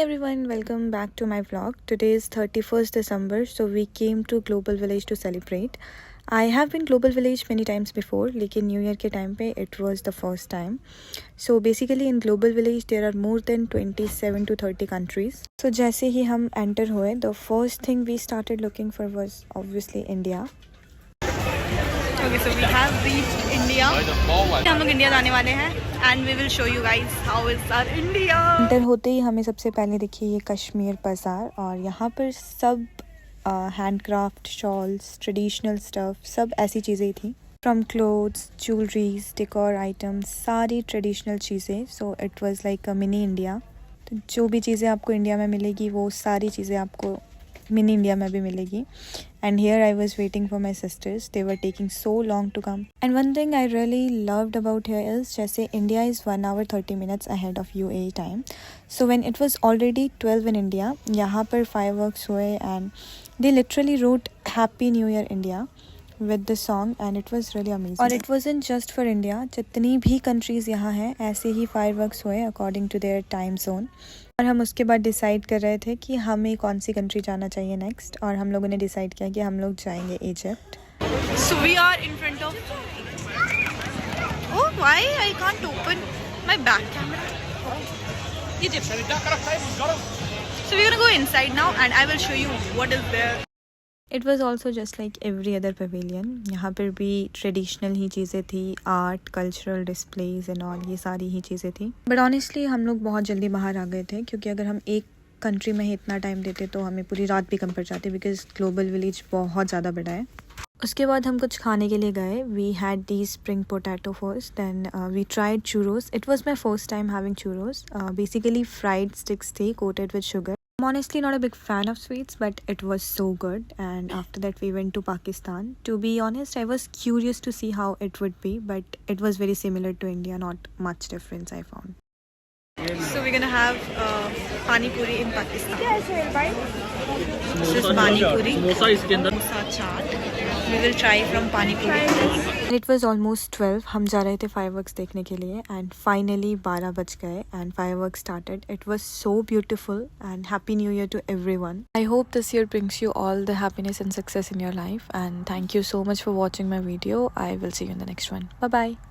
Everyone, welcome back to my vlog. Today is 31st December, so we came to Global Village to celebrate. I have been Global Village many times before, लेकिन New Year के time पे it was the first time. So basically in Global Village there are more than 27 to 30 countries. So जैसे ही हम enter हुए, the first thing we started looking for was obviously India. Okay, so we have reached India. हम लोग India जाने वाले हैं and we will show you guys how is our India. Enter होते ही हमें सबसे पहले देखिए ये कश्मीर बाज़ार और यहाँ पर सब हैंडक्राफ्ट शॉल्स ट्रेडिशनल स्टफ सब ऐसी चीज़ें थी from clothes jewelleries decor items सारी ट्रेडिशनल चीज़ें so it was like a mini India तो जो भी चीज़ें आपको इंडिया में मिलेगी वो सारी चीज़ें आपको मिनी इंडिया में भी मिलेगी and here I was waiting for my sisters. They were taking so long to come. And one thing I really loved about here is जैसे India is 1 hour 30 minutes ahead of UAE time. So when it was already 12 in India, यहाँ पर fireworks हुए and they literally wrote Happy New Year India with the song and it was really amazing. और it wasn't just for India. जितनी भी countries यहाँ हैं ऐसे ही fireworks हुए according to their time zone. और हम उसके बाद डिसाइड कर रहे थे कि हमें कौन सी कंट्री जाना चाहिए नेक्स्ट और हम लोगों ने डिसाइड किया कि हम लोग जाएंगे Egypt So we are in front of Oh why I can't open my back camera Egypt So we're gonna go inside now and I will show you what is there it was also just like every other pavilion यहाँ पर भी traditional ही चीज़ें थी art cultural displays and all ये सारी ही चीज़ें थी but honestly हम लोग बहुत जल्दी बाहर आ गए थे क्योंकि अगर हम एक कंट्री में ही इतना टाइम देते तो हमें पूरी रात भी कम पड़ जाती बिकॉज ग्लोबल विलेज बहुत ज़्यादा बड़ा है उसके बाद हम कुछ खाने के लिए गए we had the spring potato first then we tried churros it was my first time having churros basically fried sticks थी coated with sugar I'm honestly not a big fan of sweets, but it was so good. And after that, we went to Pakistan. To be honest, I was curious to see how it would be, but it was very similar to India. Not much difference I found. So we're gonna have pani puri in Pakistan. This is pani puri. Samosa chaat. We will try from pani puri. It was almost 12. हम जा रहे थे fireworks देखने के लिए and finally 12 बज गए and fireworks started. It was so beautiful and happy new year to everyone. I hope this year brings you all the happiness and success in your life and thank you so much for watching my video. I will see you in the next one. Bye bye.